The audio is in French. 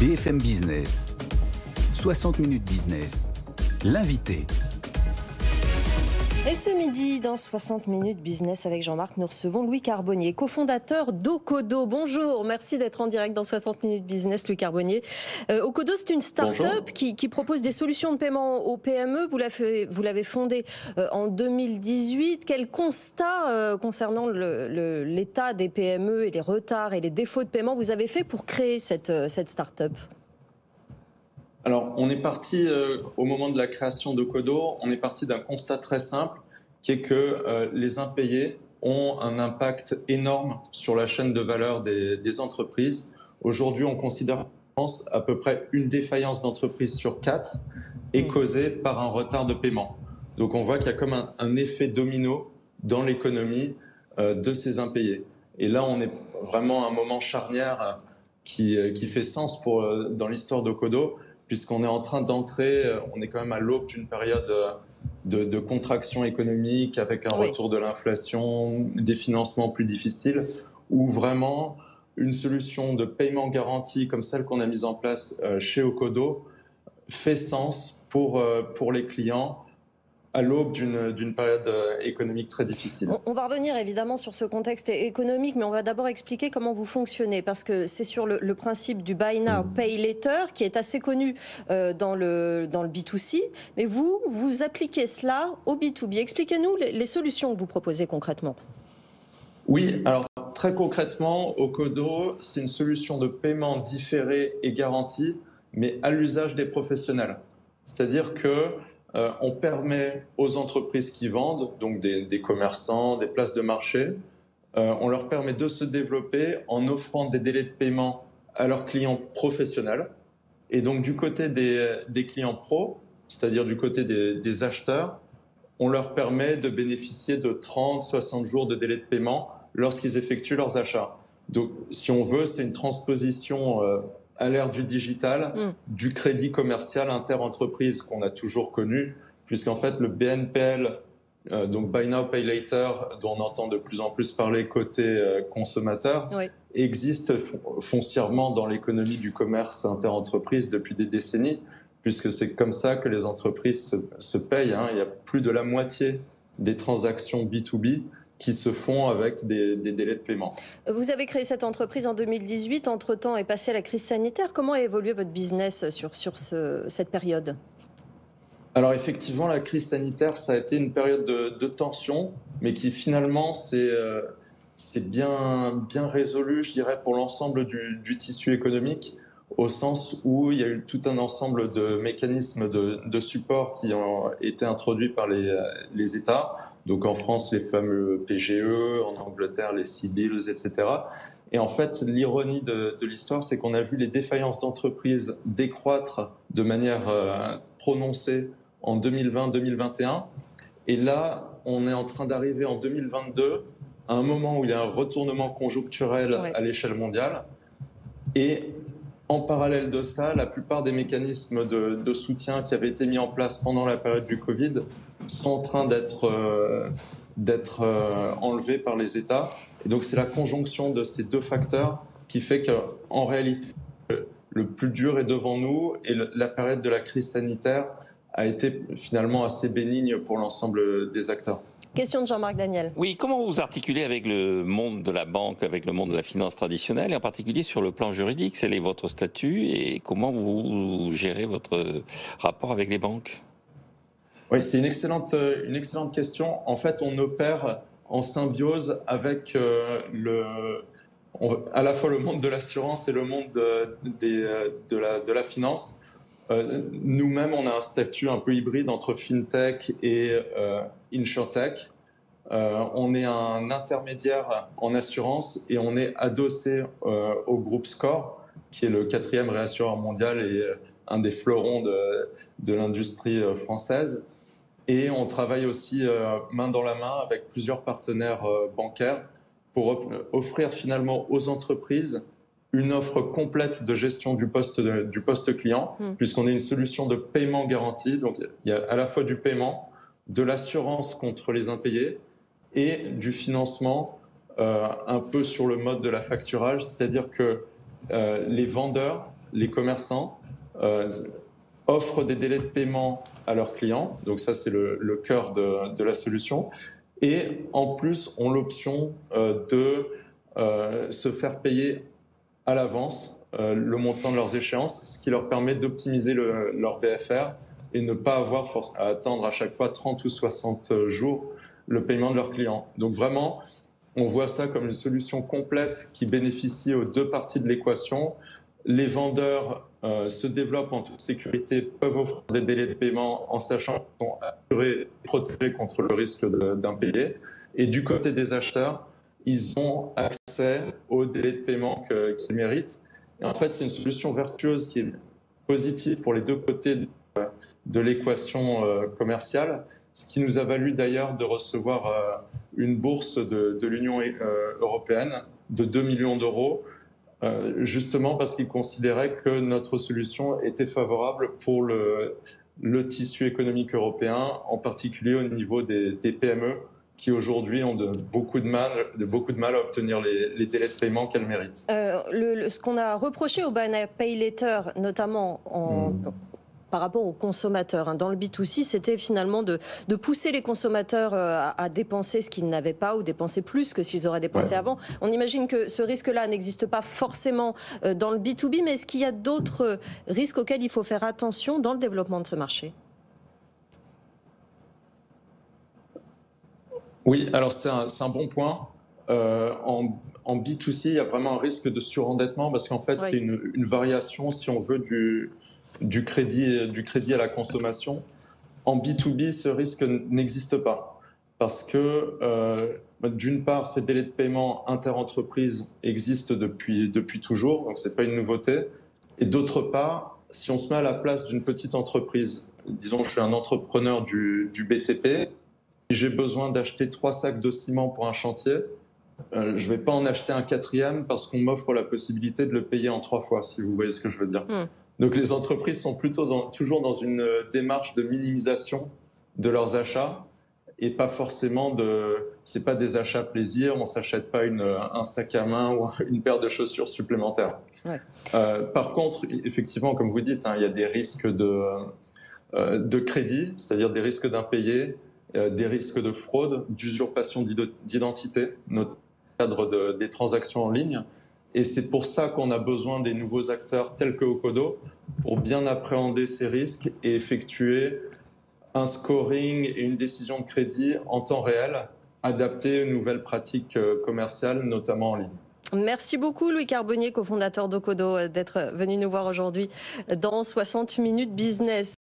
BFM Business, 60 minutes business, l'invité. Et ce midi, dans 60 minutes business avec Jean-Marc, nous recevons Louis Carbonnier, cofondateur d'Okodo. Bonjour, merci d'être en direct dans 60 minutes business, Louis Carbonnier. Okodo, c'est une start-up qui propose des solutions de paiement aux PME. Vous l'avez fondée en 2018. Quel constat concernant l'état des PME et les retards et les défauts de paiement vous avez fait pour créer cette start-up ? Alors, on est parti, au moment de la création d'Okodo, on est parti d'un constat très simple, qui est que les impayés ont un impact énorme sur la chaîne de valeur des entreprises. Aujourd'hui, on considère à peu près une défaillance d'entreprise sur 4 est causée par un retard de paiement. Donc, on voit qu'il y a comme un effet domino dans l'économie de ces impayés. Et là, on est vraiment à un moment charnière qui fait sens dans l'histoire d'Okodo, puisqu'on est en train d'entrer, on est quand même à l'aube d'une période de contraction économique avec un retour de l'inflation, des financements plus difficiles, où vraiment une solution de paiement garanti comme celle qu'on a mise en place chez Okodo fait sens pour les clients à l'aube d'une période économique très difficile. On va revenir évidemment sur ce contexte économique, mais on va d'abord expliquer comment vous fonctionnez, parce que c'est sur le principe du Buy Now, Pay Later, qui est assez connu dans le B2C, mais vous appliquez cela au B2B. Expliquez-nous les solutions que vous proposez concrètement. Oui, alors très concrètement, Okodo, c'est une solution de paiement différé et garanti, mais à l'usage des professionnels. C'est-à-dire que on permet aux entreprises qui vendent, donc des commerçants, des places de marché, on leur permet de se développer en offrant des délais de paiement à leurs clients professionnels. Et donc du côté des clients pros, c'est-à-dire du côté des acheteurs, on leur permet de bénéficier de 30-60 jours de délai de paiement lorsqu'ils effectuent leurs achats. Donc si on veut, c'est une transposition à l'ère du digital, du crédit commercial inter-entreprise qu'on a toujours connu, puisqu'en fait le BNPL, donc Buy Now Pay Later, dont on entend de plus en plus parler côté consommateur, existe foncièrement dans l'économie du commerce inter-entreprise depuis des décennies, puisque c'est comme ça que les entreprises se payent. Il y a plus de la moitié des transactions B2B qui se font avec des délais de paiement. Vous avez créé cette entreprise en 2018, entre-temps est passée la crise sanitaire. Comment a évolué votre business sur cette période ? Alors effectivement, la crise sanitaire, ça a été une période de tension, mais qui finalement c'est bien résolu, je dirais, pour l'ensemble du tissu économique, au sens où il y a eu tout un ensemble de mécanismes de support qui ont été introduits par les États. Donc en France, les fameux PGE, en Angleterre, les CBILS, etc. Et en fait, l'ironie de l'histoire, c'est qu'on a vu les défaillances d'entreprises décroître de manière prononcée en 2020-2021. Et là, on est en train d'arriver en 2022 à un moment où il y a un retournement conjoncturel à l'échelle mondiale. Et en parallèle de ça, la plupart des mécanismes de soutien qui avaient été mis en place pendant la période du Covid sont en train d'être enlevés par les États. Et donc, c'est la conjonction de ces deux facteurs qui fait qu'en réalité, le plus dur est devant nous et la période de la crise sanitaire a été finalement assez bénigne pour l'ensemble des acteurs. Question de Jean-Marc Daniel. Oui, comment vous articulez avec le monde de la banque, avec le monde de la finance traditionnelle, et en particulier sur le plan juridique? Quel est votre statut et comment vous gérez votre rapport avec les banques? Oui, c'est une excellente question. En fait, on opère en symbiose avec à la fois le monde de l'assurance et le monde de la finance. Nous-mêmes, on a un statut un peu hybride entre FinTech et InsurTech. On est un intermédiaire en assurance et on est adossé au groupe SCOR, qui est le 4e réassureur mondial et un des fleurons de l'industrie française. Et on travaille aussi main dans la main avec plusieurs partenaires bancaires pour offrir finalement aux entreprises une offre complète de gestion du poste client, puisqu'on est une solution de paiement garanti. Donc il y a à la fois du paiement, de l'assurance contre les impayés et du financement un peu sur le mode de la facturage, c'est-à-dire que les vendeurs les commerçants offrent des délais de paiement à leurs clients, donc ça c'est le cœur de la solution, et en plus ont l'option de se faire payer à l'avance le montant de leurs échéances, ce qui leur permet d'optimiser leur BFR et ne pas avoir à attendre à chaque fois 30 ou 60 jours le paiement de leurs clients. Donc vraiment, on voit ça comme une solution complète qui bénéficie aux deux parties de l'équation. Les vendeurs se développent en toute sécurité, peuvent offrir des délais de paiement en sachant qu'ils sont assurés et protégés contre le risque d'impayé. Et du côté des acheteurs, ils ont accès aux délais de paiement qu'ils méritent. Et en fait, c'est une solution vertueuse qui est positive pour les deux côtés de l'équation commerciale, ce qui nous a valu d'ailleurs de recevoir une bourse de l'Union européenne de 2 millions d'euros, justement parce qu'ils considéraient que notre solution était favorable pour le tissu économique européen, en particulier au niveau des PME, qui aujourd'hui ont beaucoup de mal à obtenir les délais de paiement qu'elles méritent. Ce qu'on a reproché au Buy Now Pay Later, notamment par rapport aux consommateurs, dans le B2C, c'était finalement de pousser les consommateurs à dépenser ce qu'ils n'avaient pas ou dépenser plus que s'ils auraient dépensé avant. On imagine que ce risque-là n'existe pas forcément dans le B2B, mais est-ce qu'il y a d'autres risques auxquels il faut faire attention dans le développement de ce marché ? Oui, alors c'est un bon point. En B2C, il y a vraiment un risque de surendettement parce qu'en fait, c'est une variation, si on veut, du crédit à la consommation. En B2B, ce risque n'existe pas parce que, d'une part, ces délais de paiement interentreprises existent depuis toujours, donc ce n'est pas une nouveauté. Et d'autre part, si on se met à la place d'une petite entreprise, disons que je suis un entrepreneur du BTP, si j'ai besoin d'acheter 3 sacs de ciment pour un chantier, je ne vais pas en acheter un 4e parce qu'on m'offre la possibilité de le payer en 3 fois, si vous voyez ce que je veux dire. Donc les entreprises sont toujours dans une démarche de minimisation de leurs achats et pas forcément c'est pas des achats plaisir, on s'achète pas un sac à main ou une paire de chaussures supplémentaires. Par contre, effectivement, comme vous dites, il y a des risques de crédit, c'est-à-dire des risques d'impayés, des risques de fraude, d'usurpation d'identité, notamment dans le cadre des transactions en ligne. Et c'est pour ça qu'on a besoin des nouveaux acteurs tels que Okodo pour bien appréhender ces risques et effectuer un scoring et une décision de crédit en temps réel, adapté aux nouvelles pratiques commerciales, notamment en ligne. Merci beaucoup Louis Carbonnier, cofondateur d'Okodo, d'être venu nous voir aujourd'hui dans 60 minutes business.